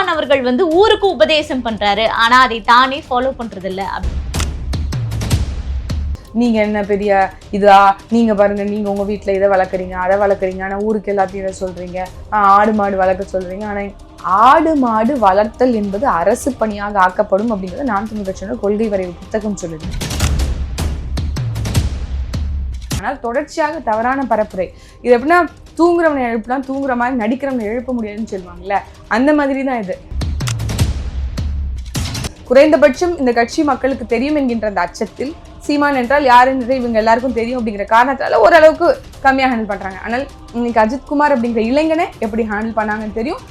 சீமான் அவர்கள் வந்து ஊருக்கு உபதேசம் பண்றாரு, ஆனா அதை தானே ஃபாலோ பண்றது இல்ல. நீங்க என்ன பெரிய இதா, நீங்க பாருங்க, நீங்க உங்க வீட்டுல இதை வளர்க்குறீங்க அதை வளர்க்குறீங்க, ஆனா ஊருக்கு எல்லாத்தையும் இதை சொல்றீங்க, ஆடு மாடு வளர்க்க சொல்றீங்க. ஆனா ஆடு மாடு வளர்த்தல் என்பது அரசு பணியாக ஆக்கப்படும் அப்படிங்கிறது நாம் தமிழர் கட்சியோட கொள்கை வரைவு புத்தகம் சொல்லுது. ஆனால் தொடர்ச்சியாக தவறான பரப்புரை. இது எப்படின்னா தூங்குறவனை எழுப்பலாம், தூங்குற மாதிரி நடிக்கிறவனை எழுப்ப முடியாதுன்னு சொல்லுவாங்கல்ல, அந்த மாதிரி தான் இது. குறைந்தபட்சம் இந்த கட்சி மக்களுக்கு தெரியும் என்கின்ற அந்த அச்சத்தில் சீமான் என்றால் யாருன்றது இவங்க எல்லாருக்கும் தெரியும் அப்படிங்கிற காரணத்தால ஓரளவுக்கு கம்மியாக ஹேண்டில் பண்றாங்க. ஆனால் இன்னைக்கு அஜித்குமார் அப்படிங்கிற இளைஞனை எப்படி ஹேண்டில் பண்ணாங்கன்னு தெரியும்.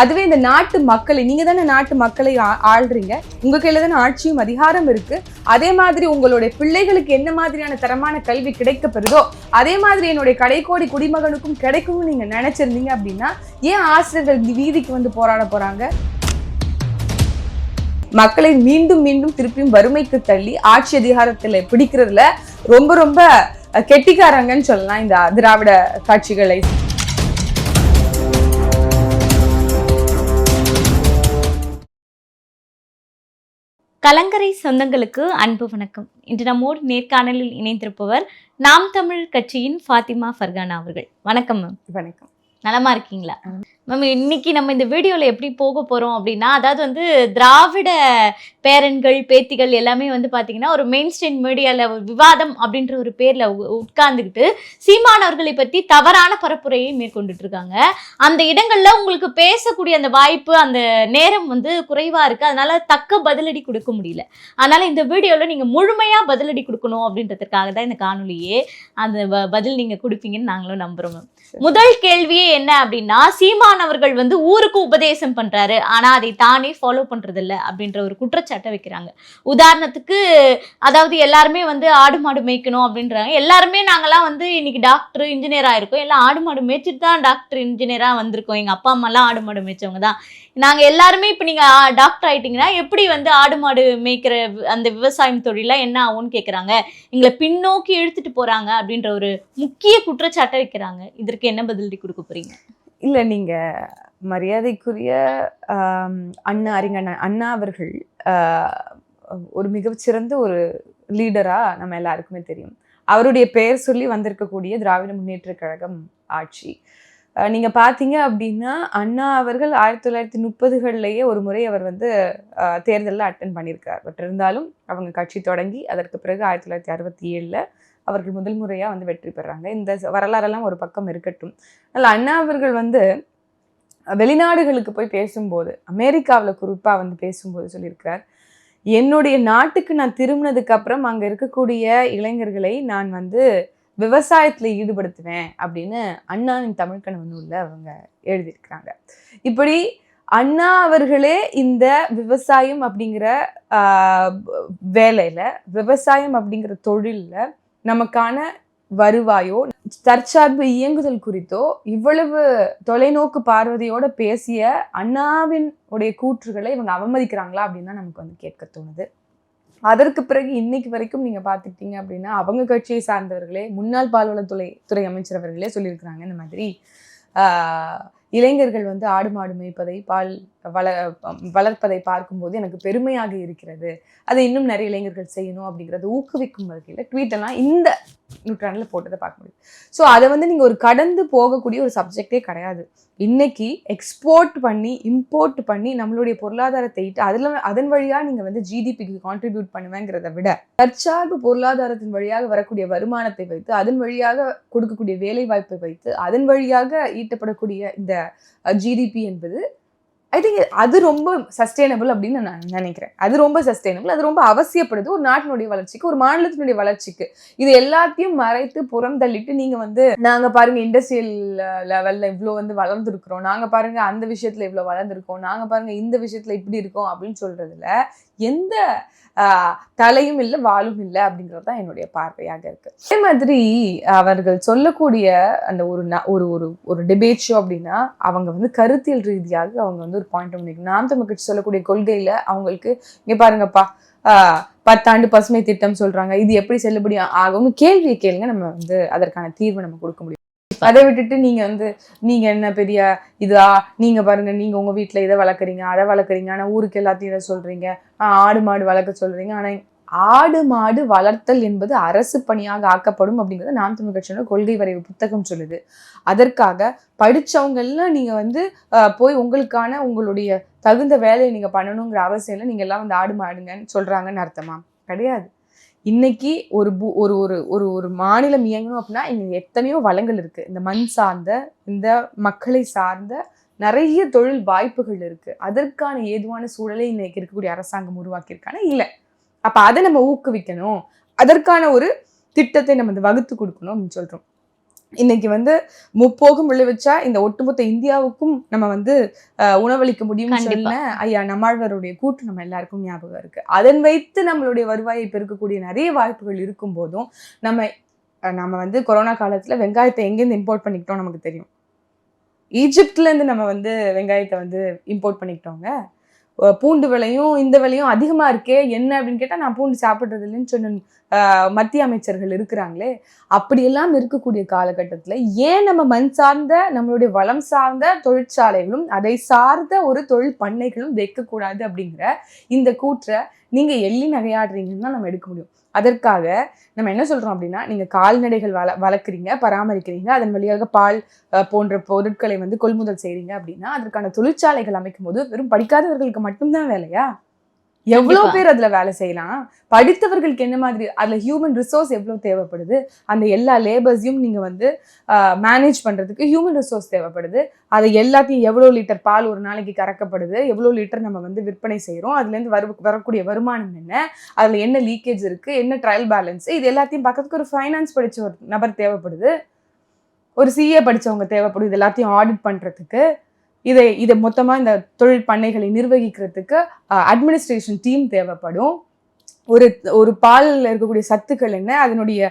அதுவே இந்த நாட்டு மக்களை, நீங்க தானே நாட்டு மக்களை ஆள்றீங்க, உங்க கையில தானே ஆட்சியும் அதிகாரம் இருக்கு. அதே மாதிரி உங்களுடைய பிள்ளைகளுக்கு என்ன மாதிரியான தரமான கல்வி கிடைக்கப்பெறுதோ அதே மாதிரி என்னுடைய கடைக்கோடி குடிமகனுக்கும் கிடைக்கும்னு நீங்க நினைச்சிருந்தீங்க அப்படின்னா ஏன் ஆசிரியர்கள் வீதிக்கு வந்து போராட போறாங்க? மக்களை மீண்டும் மீண்டும் திருப்பியும் வறுமைக்கு தள்ளி ஆட்சி அதிகாரத்துல பிடிக்கிறதுல ரொம்ப ரொம்ப கெட்டிக்காரங்கன்னு சொல்லலாம் இந்த திராவிட கட்சிகளை. கலங்கரை சொந்தங்களுக்கு அன்பு வணக்கம். இன்று நம்மோடு நேர்காணலில் இணைந்திருப்பவர் நாம் தமிழர் கட்சியின் ஃபாத்திமா ஃபர்கானா அவர்கள். வணக்கம் மேம். வணக்கம். நலமா இருக்கீங்களா மேம்? இன்னைக்கு நம்ம இந்த வீடியோவில் எப்படி போக போகிறோம் அப்படின்னா, அதாவது வந்து திராவிட பேரன்கள் பேத்திகள் எல்லாமே வந்து பார்த்தீங்கன்னா ஒரு மெயின் ஸ்ட்ரீம் மீடியாவில் ஒரு விவாதம் அப்படின்ற ஒரு பேரில் உட்கார்ந்துக்கிட்டு சீமான் அவர்களை பற்றி தவறான பரப்புரையை மேற்கொண்டுட்டு இருக்காங்க. அந்த இடங்களில் உங்களுக்கு பேசக்கூடிய அந்த வாய்ப்பு, அந்த நேரம் வந்து குறைவாக இருக்குது. அதனால தக்க பதிலடி கொடுக்க முடியல. அதனால் இந்த வீடியோவில் நீங்கள் முழுமையாக பதிலடி கொடுக்கணும் அப்படின்றதுக்காக தான் இந்த காணொலியே. அந்த பதில் நீங்கள் கொடுப்பீங்கன்னு நாங்களும் நம்புகிறோம் மேம். முதல் கேள்வியே என்ன அப்படின்னா, சீமான் அவர்கள் வந்து ஊருக்கு உபதேசம் பண்றாரு, ஆனா அதை தானே ஃபாலோ பண்றது இல்ல அப்படின்ற ஒரு குற்றச்சாட்டை வைக்கிறாங்க. உதாரணத்துக்கு, அதாவது எல்லாருமே வந்து ஆடு மாடு மேய்க்கணும் அப்படின்றாங்க. எல்லாருமே நாங்கெல்லாம் வந்து இன்னைக்கு டாக்டர் இன்ஜினியரா இருக்கோம், எல்லாம் ஆடு மாடு மேய்ச்சிட்டு தான் டாக்டர் இன்ஜினியரா வந்திருக்கோம். எங்க அப்பா அம்மா எல்லாம் ஆடு மாடு மேய்ச்சவங்க தான். நாங்க எல்லாருமே இப்ப நீங்க டாக்டர் ஆயிட்டீங்கன்னா எப்படி வந்து ஆடு மாடு மேய்க்கிற அந்த விவசாயம் தொழிலா என்ன ஆகும்னு கேட்குறாங்க. எங்களை பின்னோக்கி இழுத்துட்டு போறாங்க அப்படின்ற ஒரு முக்கிய குற்றச்சாட்டை வைக்கிறாங்க. இதற்கு என்ன பதிலடி கொடுக்க போறீங்க? இல்ல, நீங்க மரியாதைக்குரிய அறிஞர் அண்ணா அவர்கள் ஒரு மிகச்சிறந்த ஒரு லீடரா நம்ம எல்லாருக்குமே தெரியும். அவருடைய பெயர் சொல்லி வந்திருக்கக்கூடிய திராவிட முன்னேற்ற கழகம் ஆட்சி நீங்க பாத்தீங்க அப்படின்னா, அண்ணா அவர்கள் 1930களிலேயே ஒரு முறை அவர் வந்து தேர்தலில் அட்டன் பண்ணியிருக்கார். பட் இருந்தாலும் அவங்க கட்சி தொடங்கி அதற்கு பிறகு 1967ல் அவர்கள் முதல் முறையா வந்து வெற்றி பெறாங்க. இந்த வரலாறெல்லாம் ஒரு பக்கம் இருக்கட்டும். அதனால அண்ணா அவர்கள் வந்து வெளிநாடுகளுக்கு போய் பேசும்போது, அமெரிக்காவில் குறிப்பா வந்து பேசும்போது சொல்லியிருக்கிறார், என்னுடைய நாட்டுக்கு நான் திரும்பினதுக்கு அப்புறம் அங்க இருக்கக்கூடிய இளைஞர்களை நான் வந்து விவசாயத்துல ஈடுபடுத்துவேன் அப்படின்னு அண்ணாவின் தமிழ் கனவு நூல்ல அவங்க எழுதியிருக்கிறாங்க. இப்படி அண்ணா அவர்களே இந்த விவசாயம் அப்படிங்கிற வேலையில, விவசாயம் அப்படிங்கிற தொழில்ல நமக்கான வருவாயோ தற்சார்பு இயங்குதல் குறித்தோ இவ்வளவு தொலைநோக்கு பார்வையோட பேசிய அண்ணாவின் உடைய கூற்றுகளை இவங்க அவமதிக்கிறாங்களா அப்படின்னு தான் நமக்கு வந்து கேட்க தோணுது. அதற்கு பிறகு இன்னைக்கு வரைக்கும் நீங்க பாத்துக்கிட்டீங்க அப்படின்னா, அவங்க கட்சியை சார்ந்தவர்களே, முன்னாள் பால்வளத்துறை அமைச்சர் அவர்களே சொல்லியிருக்கிறாங்க, இந்த மாதிரி இளைஞர்கள் வந்து ஆடு மாடு மேய்ப்பதை வளர்ப்பதை பார்க்கும்போது எனக்கு பெருமையாக இருக்கிறது, அதை இன்னும் நிறைய இளைஞர்கள் செய்யணும் அப்படிங்கிறத ஊக்குவிக்கும் வகையில் ட்வீட் எல்லாம் இந்த நூற்றாண்டில் போட்டதை பார்க்க முடியும். ஸோ அதை வந்து நீங்கள் ஒரு கடந்து போகக்கூடிய ஒரு சப்ஜெக்டே கிடையாது. இன்னைக்கு எக்ஸ்போர்ட் பண்ணி இம்போர்ட் பண்ணி நம்மளுடைய பொருளாதாரத்தை அதன் வழியாக நீங்கள் வந்து ஜிடிபிக்கு கான்ட்ரிபியூட் பண்ணுவேங்கிறத விட, தற்சார்பு பொருளாதாரத்தின் வழியாக வரக்கூடிய வருமானத்தை வைத்து, அதன் வழியாக கொடுக்கக்கூடிய வேலை வாய்ப்பை வைத்து, அதன் வழியாக ஈட்டப்படக்கூடிய இந்த ஜிடிபி என்பது ஐ திங்க் அது ரொம்ப சஸ்டைனபிள் அப்படின்னு நான் நினைக்கிறேன். அது ரொம்ப சஸ்டைனபிள், அது ரொம்ப அவசியப்படுது ஒரு நாட்டினுடைய வளர்ச்சிக்கு, ஒரு மாநிலத்தினுடைய வளர்ச்சிக்கு. இது எல்லாத்தையும் மறைத்து புறம் தள்ளிட்டு நீங்க வந்து நாங்க பாருங்க இண்டஸ்ட்ரியல் லெவல்ல இவ்வளோ வந்து வளர்ந்துருக்கிறோம், நாங்க பாருங்க அந்த விஷயத்துல இவ்வளோ வளர்ந்துருக்கோம், நாங்க பாருங்க இந்த விஷயத்துல இப்படி இருக்கோம் அப்படின்னு சொல்றதுல எந்த தலையும் இல்லை வாலும் இல்லை அப்படிங்கிறது தான் என்னுடைய பார்வையாக இருக்கு. அதே மாதிரி அவர்கள் சொல்லக்கூடிய அந்த ஒரு டிபேட் ஷோ அப்படின்னா, அவங்க வந்து கருத்தியல் ரீதியாக அவங்க வந்து ஒரு பாயிண்ட் பண்ணிக்கணும். நாம் தமிழ் கட்சி சொல்லக்கூடிய கொள்கையில அவங்களுக்கு இங்க பாருங்கப்பா 10 ஆண்டு பசுமை திட்டம் சொல்றாங்க, இது எப்படி செல்லுபடி ஆகும்னு கேள்வியை கேளுங்க, நம்ம வந்து அதற்கான தீர்வு நம்ம கொடுக்க முடியும். அதை விட்டுட்டு நீங்க என்ன பெரிய இதா, நீங்க பாருங்க, நீங்க உங்க வீட்டுல இதை வளர்க்குறீங்க அதை வளர்க்குறீங்க, ஆனா ஊருக்கு எல்லாத்தையும் இதை சொல்றீங்க, ஆடு மாடு வளர்க்க சொல்றீங்க. ஆனா ஆடு மாடு வளர்த்தல் என்பது அரசு பணியாக ஆக்கப்படும் அப்படிங்கிறது நாம் தமிழ் கட்சியோட கொள்கை வரைவு புத்தகம் சொல்லுது. அதற்காக படிச்சவங்க எல்லாம் நீங்க போய் உங்களுடைய தகுந்த வேலையை நீங்க பண்ணணுங்கிற அவசியம் இல்லை. நீங்க எல்லாம் ஆடு மாடுங்கன்னு சொல்றாங்கன்னு அர்த்தமா? கிடையாது. இன்னைக்கு ஒரு ஒரு ஒரு ஒரு மாநிலம் இயங்கணும் அப்படின்னா இங்க எத்தனையோ வளங்கள் இருக்கு. இந்த மண் சார்ந்த, இந்த மக்களை சார்ந்த நிறைய தொழில் வாய்ப்புகள் இருக்கு. அதற்கான ஏதுவான சூழலை இன்னைக்கு இருக்கக்கூடிய அரசாங்கம் உருவாக்கியிருக்காங்க இல்லை. அப்ப அதை நம்ம ஊக்குவிக்கணும், அதற்கான ஒரு திட்டத்தை நம்ம வகுத்து கொடுக்கணும் அப்படின்னு சொல்றோம். இன்னைக்கு முப்போகம் விளைவிச்சா இந்த ஒட்டுமொத்த இந்தியாவுக்கும் நம்ம உணவளிக்க முடியும்னு சொன்ன ஐயா நம்மாழ்வாருடைய கூட்டு நம்ம எல்லாருக்கும் ஞாபகம் இருக்கு. அதன் வைத்து நம்மளுடைய வருவாயை பெருக்கக்கூடிய நிறைய வாய்ப்புகள் இருக்கும் போதும் நம்ம கொரோனா காலத்துல வெங்காயத்தை எங்கேருந்து இம்போர்ட் பண்ணிக்கிட்டோம் நமக்கு தெரியும். ஈஜிப்ட்ல இருந்து நம்ம வெங்காயத்தை இம்போர்ட் பண்ணிக்கிட்டோங்க. பூண்டு விலையும் இந்த விலையும் அதிகமா இருக்கே என்ன அப்படின்னு கேட்டா நான் பூண்டு சாப்பிட்றது இல்லைன்னு சொன்ன மத்திய அமைச்சர்கள் இருக்கிறாங்களே. அப்படியெல்லாம் இருக்கக்கூடிய காலகட்டத்துல ஏன் நம்ம மண் சார்ந்த நம்மளுடைய வளம் சார்ந்த தொழிற்சாலைகளும் அதை சார்ந்த ஒரு தொழில் பண்ணைகளும் வைக்கக்கூடாது அப்படிங்கிற இந்த கூற்றை நீங்க எள்ளி நகையாடுறீங்கன்னு தான் நம்ம எடுக்க முடியும். அதற்காக நம்ம என்ன சொல்றோம் அப்படின்னா, நீங்க கால்நடைகள் வளர்க்குறீங்க, பராமரிக்கிறீங்க, அதன் வழியாக பால் போன்ற பொருட்களை கொள்முதல் செய்றீங்க அப்படின்னா அதற்கான தொழிற்சாலைகள் அமைக்கும் போது வெறும் படிக்காதவர்களுக்கு மட்டும்தான் வேலையா? எவ்வளவு பேர் அதுல வேலை செய்யலாம்? படித்தவர்களுக்கு என்ன மாதிரி அதுல ஹியூமன் ரிசோர்ஸ் எவ்வளவு தேவைப்படுது? அந்த எல்லா லேபர்ஸையும் நீங்க மேனேஜ் பண்றதுக்கு ஹியூமன் ரிசோர்ஸ் தேவைப்படுது. அதை எல்லாத்தையும் எவ்வளவு லிட்டர் பால் ஒரு நாளைக்கு கறக்கப்படுது, எவ்வளவு லிட்டர் நம்ம விற்பனை செய்யறோம், அதுல இருந்து வரக்கூடிய வருமானம் என்ன, அதுல என்ன லீக்கேஜ் இருக்கு, என்ன ட்ரையல் பேலன்ஸ், இது எல்லாத்தையும் பார்க்கறதுக்கு ஒரு ஃபைனான்ஸ் படிச்ச ஒரு நபர் தேவைப்படுது, ஒரு சிஏ படிச்சவங்க தேவைப்படுது. இது எல்லாத்தையும் ஆடிட் பண்றதுக்கு, இதை மொத்தமா இந்த தொழில் பண்ணைகளை நிர்வகிக்கிறதுக்கு அட்மினிஸ்ட்ரேஷன் டீம் தேவைப்படும். ஒரு பாலில் இருக்கக்கூடிய சத்துக்கள் என்ன, அதனுடைய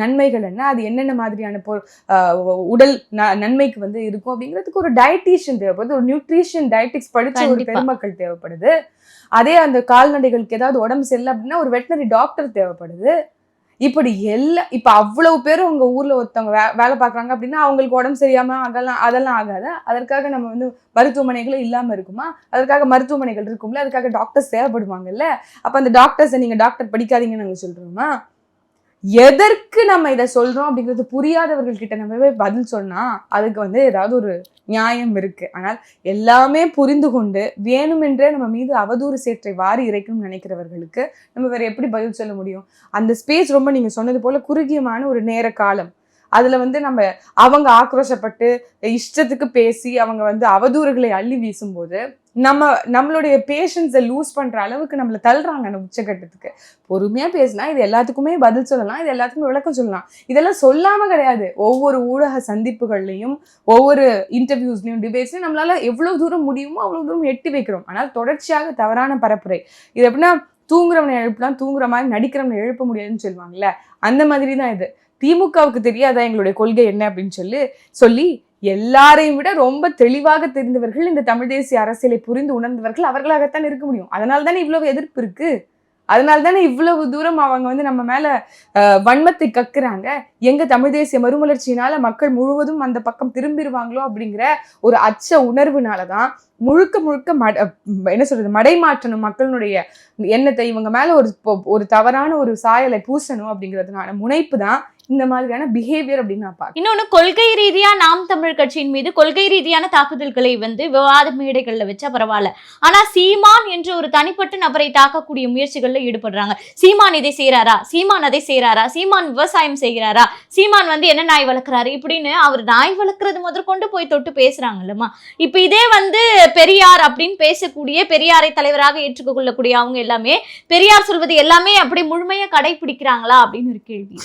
நன்மைகள் என்ன, அது என்னென்ன மாதிரியான உடல் நன்மைக்கு இருக்கும் அப்படிங்கிறதுக்கு ஒரு டயட்டீஷியன் தேவைப்படுது. ஒரு நியூட்ரிஷன் டயட்டிக்ஸ் படிச்ச ஒரு பெருமக்கள் தேவைப்படுது. அதே அந்த கால்நடைகளுக்கு ஏதாவது உடம்பு சரியில்லை அப்படின்னா ஒரு வெட்டினரி டாக்டர் தேவைப்படுது. இப்படி இப்ப அவ்வளவு பேரும் உங்க ஊர்ல ஒருத்தவங்க வேலை பார்க்குறாங்க அப்படின்னா அவங்களுக்கு உடம்பு சரியாம அதெல்லாம் ஆகாது. அதற்காக நம்ம மருத்துவமனைகளும் இல்லாம இருக்குமா? அதற்காக மருத்துவமனைகள் இருக்கும்ல, அதுக்காக டாக்டர்ஸ் தேவைப்படுவாங்கல்ல. அப்ப அந்த டாக்டர்ஸை நீங்க டாக்டர் படிக்காதீங்கன்னு நாங்க சொல்றோமா? எதற்கு நம்ம இதை சொல்றோம் அப்படிங்கிறது புரியாதவர்கள் கிட்ட நம்ம பதில் சொன்னா அதுக்கு ஏதாவது ஒரு நியாயம் இருக்கு. ஆனால் எல்லாமே புரிந்து கொண்டு வேணுமென்றே நம்ம மீது அவதூறு சேற்றை வாரி இறைக்கணும்னு நினைக்கிறவர்களுக்கு நம்ம வேற எப்படி பதில் சொல்ல முடியும்? அந்த ஸ்பேஸ் ரொம்ப நீங்க சொன்னது போல குறுகியமான ஒரு நேர காலம். அதுல நம்ம அவங்க ஆக்ரோஷப்பட்டு இஷ்டத்துக்கு பேசி அவங்க அவதூறுகளை அள்ளி வீசும்போது நம்மளுடைய பேஷன்ஸை லூஸ் பண்ற அளவுக்கு நம்மளை தள்ளுறாங்க அந்த உச்சகட்டத்துக்கு. பொறுமையா பேசினா இது எல்லாத்துக்குமே பதில் சொல்லலாம், இது எல்லாத்துக்குமே விளக்கம் சொல்லலாம். இதெல்லாம் சொல்லாம கிடையாது. ஒவ்வொரு ஊடக சந்திப்புகள்லையும் ஒவ்வொரு இன்டர்வியூஸ்லையும் டிபேட்ஸ்லையும் நம்மளால எவ்வளவு தூரம் முடியுமோ அவ்வளவு தூரம் எட்டி வைக்கிறோம். ஆனால் தொடர்ச்சியாக தவறான பரப்புரை. இது எப்படின்னா தூங்குறவனை எழுப்பலாம், தூங்குற மாதிரி நடிக்கிறவனை எழுப்ப முடியாதுன்னு சொல்லுவாங்கல்ல, அந்த மாதிரி தான் இது. திமுகவுக்கு தெரியாதா எங்களுடைய கொள்கை என்ன அப்படின்னு சொல்லி எல்லாரையும் விட ரொம்ப தெளிவாக தெரிந்தவர்கள், இந்த தமிழ் தேசிய அரசியலை புரிந்து உணர்ந்தவர்கள் அவர்களாகத்தான் இருக்க முடியும். அதனால தானே இவ்வளவு எதிர்ப்பு இருக்கு. அதனால தானே இவ்வளவு தூரம் அவங்க நம்ம மேல வன்மத்தை கக்குறாங்க. எங்க தமிழ் தேசிய மறுமலர்ச்சியினால மக்கள் முழுவதும் அந்த பக்கம் திரும்பிடுவாங்களோ அப்படிங்கிற ஒரு அச்ச உணர்வுனாலதான் முழுக்க என்ன சொல்றது, மடைமாற்றணும் மக்களுடைய எண்ணத்தை, இவங்க மேல ஒரு தவறான ஒரு சாயலை பூசணும் அப்படிங்கிறதுனால முனைப்பு தான் இந்த மாதிரியான பிஹேவியர் அப்படின்னு நான் பார்க்கிறேன். இன்னொன்னு, கொள்கை ரீதியா நாம் தமிழ் கட்சியின் மீது கொள்கை ரீதியான தாக்குதல்களை விவாத மேடைகள்ல வச்சா பரவாயில்ல. ஆனா சீமான் என்று ஒரு தனிப்பட்ட நபரை தாக்கக்கூடிய முயற்சிகள்ல ஈடுபடுறாங்க. சீமான் இதை செய்யறாரா, சீமான் அதை செய்யறாரா, சீமான் விவசாயம் செய்கிறாரா, சீமான் என்ன நாய் வளர்க்கிறாரு இப்படின்னு அவர் நாய் வளர்க்கறது முதற்கொண்டு போய் தொட்டு பேசுறாங்கல்லம்மா. இப்ப இதே பெரியார் அப்படின்னு பேசக்கூடிய, பெரியாரை தலைவராக ஏற்றுக்கொள்ளக்கூடிய அவங்க எல்லாமே பெரியார் சொல்வது எல்லாமே அப்படி முழுமையா கடைபிடிக்கிறாங்களா அப்படின்னு ஒரு கேள்வி.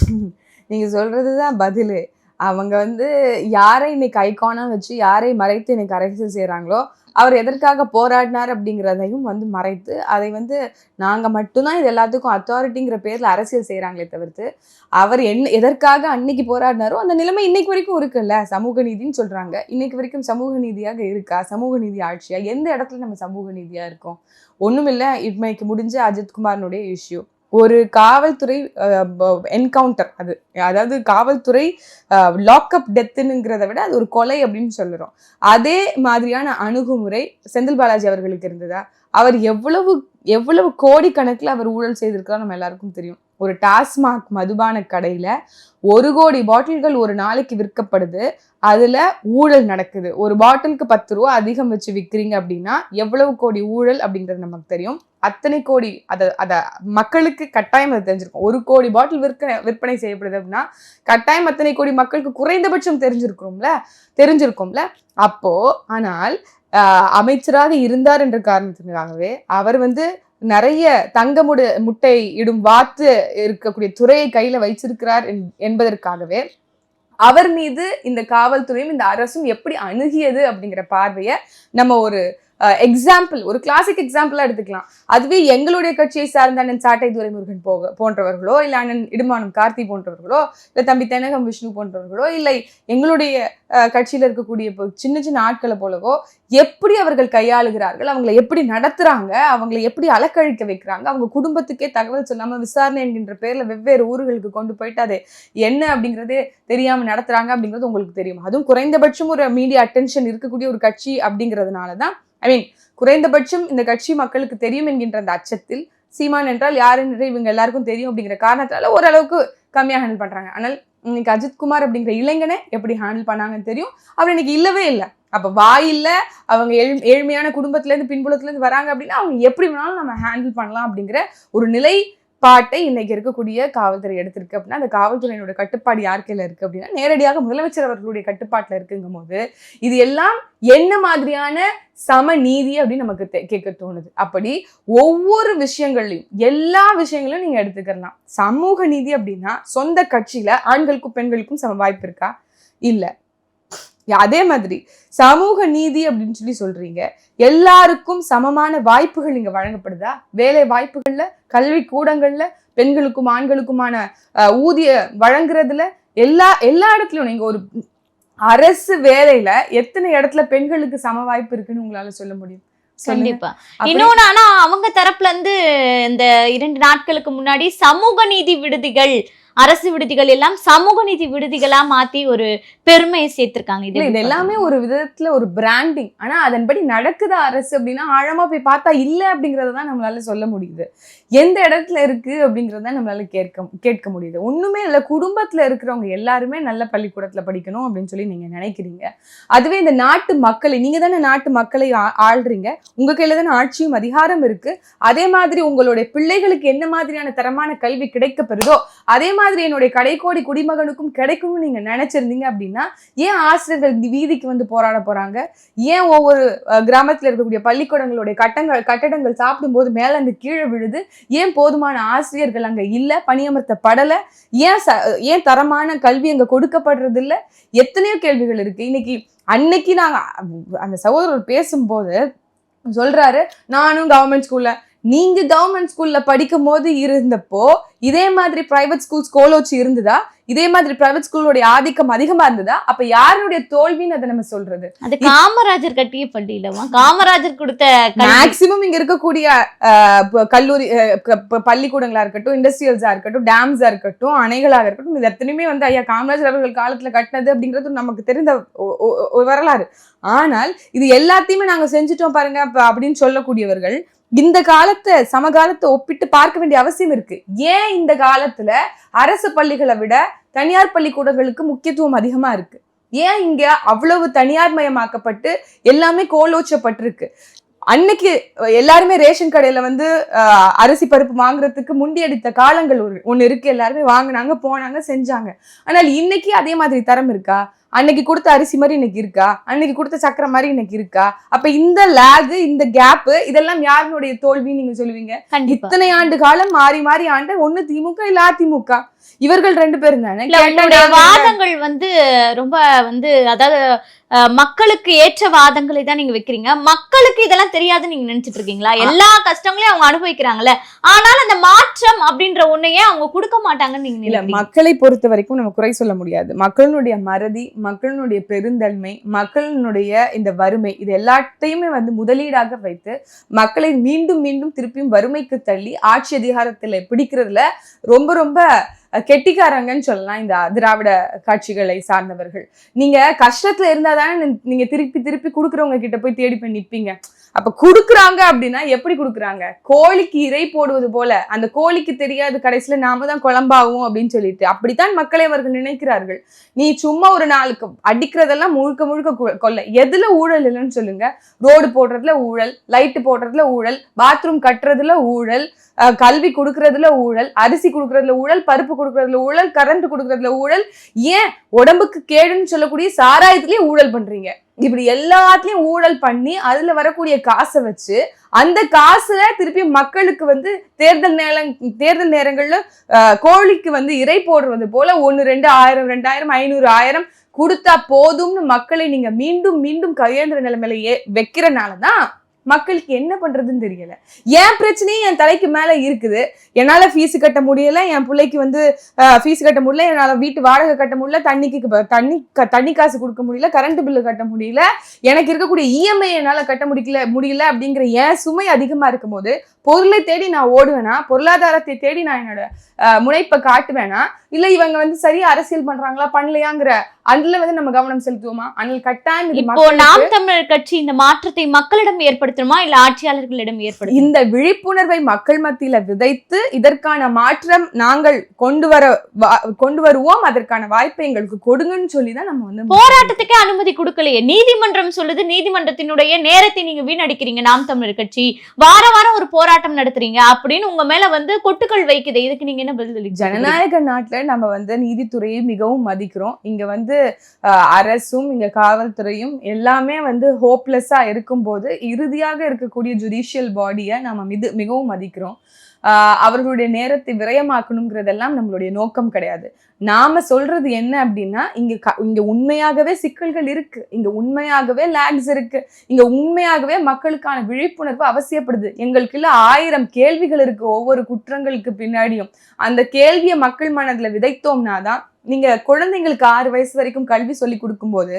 நீங்க சொல்றதுதான் பதிலு. அவங்க யாரை இன்னைக்கு ஐகானா வச்சு யாரை மறைத்து இன்னைக்கு அரசியல் செய்யறாங்களோ அவர் எதற்காக போராடினார் அப்படிங்கிறதையும் மறைத்து அதை நாங்க மட்டும்தான் இது எல்லாத்துக்கும் அத்தாரிட்டிங்கிற பேர்ல அரசியல் செய்யறாங்களே தவிர்த்து அவர் எதற்காக அன்னைக்கு போராடினாரோ அந்த நிலைமை இன்னைக்கு வரைக்கும் இருக்குல்ல. சமூக நீதினு சொல்றாங்க, இன்னைக்கு வரைக்கும் சமூக நீதியாக இருக்கா? சமூக நீதி ஆட்சியா? எந்த இடத்துல நம்ம சமூக நீதியா இருக்கோம்? ஒண்ணுமில்ல. இன்னைக்கு முடிஞ்ச அஜித்குமாரனுடைய இஷ்யூ, ஒரு காவல்துறை என்கவுண்டர், அதாவது காவல்துறை லாக்அப் டெத்துங்கிறத விட அது ஒரு கொலை அப்படின்னு சொல்லுறோம். அதே மாதிரியான அணுகுமுறை செந்தில் பாலாஜி அவர்களுக்கு இருந்ததா? அவர் எவ்வளவு கோடிக்கணக்கில் அவர் ஊழல் செய்திருக்காரு நம்ம எல்லாருக்கும் தெரியும். ஒரு டாஸ்மாக் மதுபான கடையில 1 கோடி பாட்டில்கள் ஒரு நாளைக்கு விற்கப்படுது. அதுல ஊழல் நடக்குது. ஒரு பாட்டிலுக்கு 10 ரூபா அதிகம் வச்சு விற்கிறீங்க அப்படின்னா எவ்வளவு கோடி ஊழல் அப்படிங்கிறது நமக்கு தெரியும். அத்தனை கோடி அத மக்களுக்கு கட்டாயம் அது தெரிஞ்சிருக்கும். 1 கோடி பாட்டில் விற்பனை செய்யப்படுது அப்படின்னா கட்டாயம் அத்தனை கோடி மக்களுக்கு குறைந்தபட்சம் தெரிஞ்சிருக்கும்ல. அப்போ ஆனால் அமைச்சராக இருந்தார் என்ற காரணத்திற்காகவே அவர் நிறைய தங்க முட்டை இடும் வாத்து இருக்கக்கூடிய துறையை கையில வைச்சிருக்கிறார் என்பதற்காகவே அவர் மீது இந்த காவல்துறையும் இந்த அரசும் எப்படி அணுகியது அப்படிங்கிற பார்வையை நம்ம ஒரு எக்ஸாம்பிள், ஒரு கிளாசிக் எக்ஸாம்பிளா எடுத்துக்கலாம். அதுவே எங்களுடைய கட்சியை சார்ந்த அண்ணன் சாட்டை துரைமுருகன் போன்றவர்களோ, இல்ல அண்ணன் இடுமானம் கார்த்தி போன்றவர்களோ, இல்ல தம்பி தென்னகம் விஷ்ணு போன்றவர்களோ, இல்லை எங்களுடைய கட்சியில இருக்கக்கூடிய சின்ன சின்ன ஆட்களை போலவோ எப்படி அவர்கள் கையாளுகிறார்கள், அவங்களை எப்படி நடத்துறாங்க, அவங்களை எப்படி அலக்கழிக்க வைக்கிறாங்க, அவங்க குடும்பத்துக்கே தகவல் சொல்லாம விசாரணை என்கின்ற பேர்ல வெவ்வேறு ஊர்களுக்கு கொண்டு போயிட்டு அது என்ன அப்படிங்கிறதே தெரியாம நடத்துறாங்க அப்படிங்கிறது உங்களுக்கு தெரியும். அதுவும் குறைந்தபட்சம் ஒரு மீடியா அட்டென்ஷன் இருக்கக்கூடிய ஒரு கட்சி அப்படிங்கிறதுனாலதான், குறைந்தபட்சம் இந்த கட்சி மக்களுக்கு தெரியும் என்கின்ற அந்த அச்சத்தில் சீமான் என்றால் யார் என்று இவங்க எல்லாருக்கும் தெரியும் அப்படிங்கிற காரணத்தால ஓரளவுக்கு கம்மியா ஹேண்டில் பண்றாங்க. ஆனால் இன்னைக்கு அஜித்குமார் அப்படிங்கிற இளைஞனை எப்படி ஹேண்டில் பண்ணாங்கன்னு தெரியும். அவர் இன்னைக்கு இல்லவே இல்லை. அப்ப வாயில்ல அவங்க ஏழ்மையான குடும்பத்துல இருந்து பின்புலத்துல இருந்து வராங்க அப்படின்னா அவங்க எப்படி வேணாலும் நம்ம ஹேண்டில் பண்ணலாம் அப்படிங்கிற ஒரு நிலைப்பாட்டை இன்னைக்கு இருக்கக்கூடிய காவல்துறை எடுத்திருக்கு. அப்படின்னா அந்த காவல்துறையினோட கட்டுப்பாடு யார் கையில இருக்கு அப்படின்னா நேரடியாக முதலமைச்சர் அவர்களுடைய கட்டுப்பாட்டுல இருக்குங்கும் போது இது எல்லாம் என்ன மாதிரியான சம நீதி அப்படின்னு நமக்கு கேட்க தோணுது. அப்படி ஒவ்வொரு விஷயங்கள்லையும் எல்லா விஷயங்களையும் நீங்க எடுத்துக்கலாம். சமூக நீதி அப்படின்னா சொந்த கட்சியில ஆண்களுக்கும் பெண்களுக்கும் சம வாய்ப்பு இருக்கா? இல்ல. அதே மாதிரி சமூக நீதி அப்படின்னு சொல்றீங்க, எல்லாருக்கும் சமமான வாய்ப்புகள் இங்க வழங்கப்படுதா? வேலை வாய்ப்புகள்ல, கல்வி கூடங்கள்ல, பெண்களுக்கும் ஆண்களுக்குமான ஊதிய வழங்குறதுல எல்லா இடத்துலயும் நீங்க ஒரு அரசு வேலையில எத்தனை இடத்துல பெண்களுக்கு சம வாய்ப்பு இருக்குன்னு உங்களால சொல்ல முடியும்? கண்டிப்பா. இன்னொன்னு, ஆனா அவங்க தரப்புல இருந்து இந்த 2 நாட்களுக்கு முன்னாடி சமூக நீதி விடுதிகள், அரசு விடுதிகள் எல்லாம் சமூக நீதி விடுதிகளா மாத்தி ஒரு பெருமையை சேர்த்திருக்காங்க. இது எல்லாமே ஒரு விதத்துல ஒரு பிராண்டிங். ஆனா அதன்படி நடக்குதா அரசு அப்படின்னா ஆழமா போய் பார்த்தா இல்ல அப்படிங்கறதான் நம்மளால சொல்ல முடியுது. எந்த இடத்துல இருக்கு அப்படிங்கறத நம்மளால கேட்க முடியுது. ஒண்ணுமே இல்ல. குடும்பத்துல இருக்கிறவங்க எல்லாருமே நல்ல பள்ளிக்கூடத்துல படிக்கணும் அப்படின்னு சொல்லி நீங்க நினைக்கிறீங்க. அதுவே இந்த நாட்டு மக்களை, நீங்க தானே நாட்டு மக்களை ஆள்றீங்க, உங்க கையில தானே ஆட்சியும் அதிகாரம் இருக்கு. அதே மாதிரி உங்களுடைய பிள்ளைகளுக்கு என்ன மாதிரியான தரமான கல்வி கிடைக்கப்பெறுதோ அதே மாதிரி என்னுடைய கடைக்கோடி குடிமகனுக்கும் கிடைக்கும்னு நீங்க நினைச்சிருந்தீங்க அப்படின்னா ஏன் ஆசிரியர்கள் வீதிக்கு போராட போறாங்க? ஏன் ஒவ்வொரு கிராமத்துல இருக்கக்கூடிய பள்ளிக்கூடங்களுடைய கட்டடங்கள் சாப்பிடும் போது மேல இருந்து கீழே விழுது? ஏன் போதுமான ஆசிரியர்கள் அங்க இல்ல, பணியமர்த்தப்படல? ஏன் தரமான கல்வி அங்க கொடுக்கப்படுறது இல்ல? எத்தனையோ கேள்விகள் இருக்கு. அன்னைக்கு நாங்க அந்த சகோதரர் பேசும்போது சொல்றாரு, நானும் கவர்மெண்ட் ஸ்கூல்ல, நீங்க கவர்மெண்ட் ஸ்கூல்ல படிக்கும் போது இருந்தப்போ இதே மாதிரி பிரைவேட் ஸ்கூல்ஸ் கோலோச்சி இருந்ததா? இதே மாதிரி பிரைவேட் ஸ்கூலோட ஆதிக்கம் அதிகமா இருந்ததா? அப்ப யாருடைய தோல்வின்னு அதை நம்ம சொல்றது? அது காமராஜர் கட்டிய பள்ளியிலமா, காமராஜர் கொடுத்த மேக்சிமம் இங்க இருக்கக்கூடிய கல்லூரி பள்ளிக்கூடங்களா இருக்கட்டும், இண்டஸ்ட்ரியல்ஸா இருக்கட்டும், டேம்ஸா இருக்கட்டும், அணைகளாக இருக்கட்டும், இது எத்தனையுமே ஐயா காமராஜர் அவர்கள் காலத்துல கட்டினது அப்படிங்கிறது நமக்கு தெரிந்த வரலாறு. ஆனால் இது எல்லாத்தையுமே நாங்க செஞ்சுட்டோம் பாருங்க அப்படின்னு சொல்லக்கூடியவர்கள் இந்த சமகாலத்தை ஒப்பிட்டு பார்க்க வேண்டிய அவசியம் இருக்கு. ஏன் இந்த காலத்துல அரசு பள்ளிகளை விட தனியார் பள்ளிக்கூடங்களுக்கு முக்கியத்துவம் அதிகமா இருக்கு? ஏன் இங்க அவ்வளவு தனியார் மயமாக்கப்பட்டு எல்லாமே கோலோச்சப்பட்டிருக்கு? அன்னைக்கு எல்லாருமே ரேஷன் கடையில அரிசி பருப்பு வாங்குறதுக்கு முண்டியடித்த காலங்கள் ஒண்ணு இருக்கு. எல்லாருமே வாங்கினாங்க, போனாங்க, செஞ்சாங்க. ஆனால் இன்னைக்கு அதே மாதிரி தரம் இருக்கா? அன்னைக்கு கொடுத்த அரிசி மாதிரி இன்னைக்கு இருக்கா? அன்னைக்கு கொடுத்த சக்கரை மாதிரி இன்னைக்கு இருக்கா? அப்ப இந்த லேக், இந்த கேப், இதெல்லாம் யாருடைய தோல்வின்னு நீங்க சொல்லுவீங்க? இத்தனை ஆண்டு காலம் மாறி மாறி ஆண்ட ஒண்ணு திமுக இல்ல அதிமுக. இவர்கள் 2 பேரும் தானே. உங்களுடைய வாதங்கள் வந்து ரொம்ப வந்து அதாவது மக்களுக்கு ஏற்ற வாதங்களை தான் நீங்க வைக்கிறீங்க. மக்களுக்கு இதெல்லாம் தெரியாதுன்னு நீங்க நினைச்சிட்டு இருக்கீங்களா? எல்லா கஷ்டங்களையும் அவங்க அனுபவிக்கிறாங்கல்ல, ஆனால் அந்த மாற்றம் அப்படின்ற ஒன்னையே அவங்க கொடுக்க மாட்டாங்கன்னு நீங்க நினைக்கிறீங்க? மக்களை பொறுத்த வரைக்கும் நம்ம குறை சொல்ல முடியாது. மக்களுடைய மறதி, மக்களுடைய பெருந்தன்மை, மக்களுடைய இந்த வறுமை, இது எல்லாத்தையுமே வந்து முதலீடாக வைத்து மக்களை மீண்டும் மீண்டும் திருப்பியும் வறுமைக்கு தள்ளி ஆட்சி அதிகாரத்துல பிடிக்கிறதுல ரொம்ப ரொம்ப கெட்டிக்காரங்கன்னு சொல்லலாம் இந்த திராவிட கட்சிகளை சார்ந்தவர்கள். நீங்க கஷ்டத்துல இருந்தாதானே நீங்க திருப்பி திருப்பி குடுக்குறவங்க கிட்ட போய் தேடி போய் நிப்பீங்க. அப்ப குடுக்குறாங்க அப்படின்னா எப்படி குடுக்குறாங்க? கோழிக்கு இறை போடுவது போல. அந்த கோழிக்கு தெரியாது கடைசியில நாம தான் குழம்பாகும் அப்படின்னு சொல்லிட்டு அப்படித்தான் மக்களை அவர்கள் நினைக்கிறார்கள். நீ சும்மா ஒரு நாளுக்கு அடிக்கிறதெல்லாம் முழுக்க முழுக்க கொல்ல. எதுல ஊழல் இல்லைன்னு சொல்லுங்க? ரோடு போடுறதுல ஊழல், லைட்டு போடுறதுல ஊழல், பாத்ரூம் கட்டுறதுல ஊழல், கல்வி கொடுக்கறதுல ஊழல், அரிசி கொடுக்கறதுல ஊழல், பருப்பு கொடுக்கறதுல ஊழல், கரண்ட் கொடுக்கறதுல ஊழல், ஏன் உடம்புக்கு கேடுன்னு சொல்லக்கூடிய சாராயத்திலேயே ஊழல் பண்றீங்க. இப்படி எல்லாத்துலயும் ஊழல் பண்ணி அதுல வரக்கூடிய காசை வச்சு அந்த காசுல திருப்பி மக்களுக்கு வந்து தேர்தல் நேரங்கள்ல கோழிக்கு வந்து இறை போடுறது போல 1 2 1000 2000 500 1000 கொடுத்தா போதும்னு மக்களை நீங்க மீண்டும் மீண்டும் கையேந்திர நிலைமையில வைக்கிறனாலதான் மக்களுக்கு என்ன பண்றதுன்னு தெரியல. என் பிரச்சனையும் என் தலைக்கு மேல இருக்குது. என்னால ஃபீஸ் கட்ட முடியல, என் பிள்ளைக்கு வந்து ஃபீஸ் கட்ட முடியல, என்னால வீட்டு வாடகை கட்ட முடியல, தண்ணி காசு கொடுக்க முடியல, கரண்ட் பில்லு கட்ட முடியல, எனக்கு இருக்கக்கூடிய இஎம்ஐ என்னால கட்ட முடியல அப்படிங்கிற என் சுமை அதிகமா இருக்கும் போது பொருளை தேடி நான் ஓடுவேனா, பொருளாதாரத்தை தேடி நான் என்னோட முனைப்பை காட்டுவேனா, இல்ல இவங்க வந்து சரியா அரசியல் பண்றாங்களா பண்ணலையாங்கிற அதுல வந்து நம்ம கவனம் செலுத்துவோமா? அனில் கட்டாயம் இப்போ நாம் தமிழர் கட்சி இந்த மாற்றத்தை மக்களிடம் ஏற்படுத்தணுமா இல்ல ஆட்சியாளர்களிடம் ஏற்படுத்தணும்? இந்த விழிப்புணர்வை மக்கள் மத்தியில விதைத்து இதற்கான மாற்றம் நாங்கள் கொண்டு வருவோம், அதற்கான வாய்ப்பை எங்களுக்கு கொடுங்கன்னு சொல்லிதான் நம்ம வந்து போராட்டத்துக்கே அனுமதி கொடுக்கலையே. நீதிமன்றம் சொல்லுது, நீதிமன்றத்தினுடைய நேரத்தை நீங்க வீணடிக்கிறீங்க. நாம் தமிழர் கட்சி வாரம் ஒரு போராட்டம் நடத்துறீங்க அப்படின்னு உங்க மேல வந்து கொட்டுக்கள் வைக்குது. இதுக்கு நீங்க என்ன பதில்? ஜனநாயக நாட்டுல நம்ம வந்து நீதித்துறையை மிகவும் மதிக்கிறோம். இங்க வந்து அரசும் இங்க காவல்துறையும் எல்லாமே வந்து ஹோப்லெஸ்ஸா இருக்கும்போது இறுதியாக இருக்கக்கூடிய ஜுடிஷியல் பாடியை நம்ம மிகவும் மதிக்கிறோம். அவர்களுடைய நேரத்தை விரயமாக்கணுங்கிறதெல்லாம் நம்மளுடைய நோக்கம் கிடையாது. நாம சொல்றது என்ன அப்படின்னா, இங்க உண்மையாகவே சிக்கல்கள் இருக்கு, இங்க உண்மையாகவே லேக்ஸ் இருக்கு, இங்க உண்மையாகவே மக்களுக்கான விழிப்புணர்வு அவசியப்படுது. எங்களுக்கு 1000 கேள்விகள் இருக்கு ஒவ்வொரு குற்றங்களுக்கு பின்னாடியும். அந்த கேள்வியை மக்கள் மனதுல விதைத்தோம்னாதான், நீங்க குழந்தைங்களுக்கு 6 வயசு வரைக்கும் கல்வி சொல்லி கொடுக்கும் போது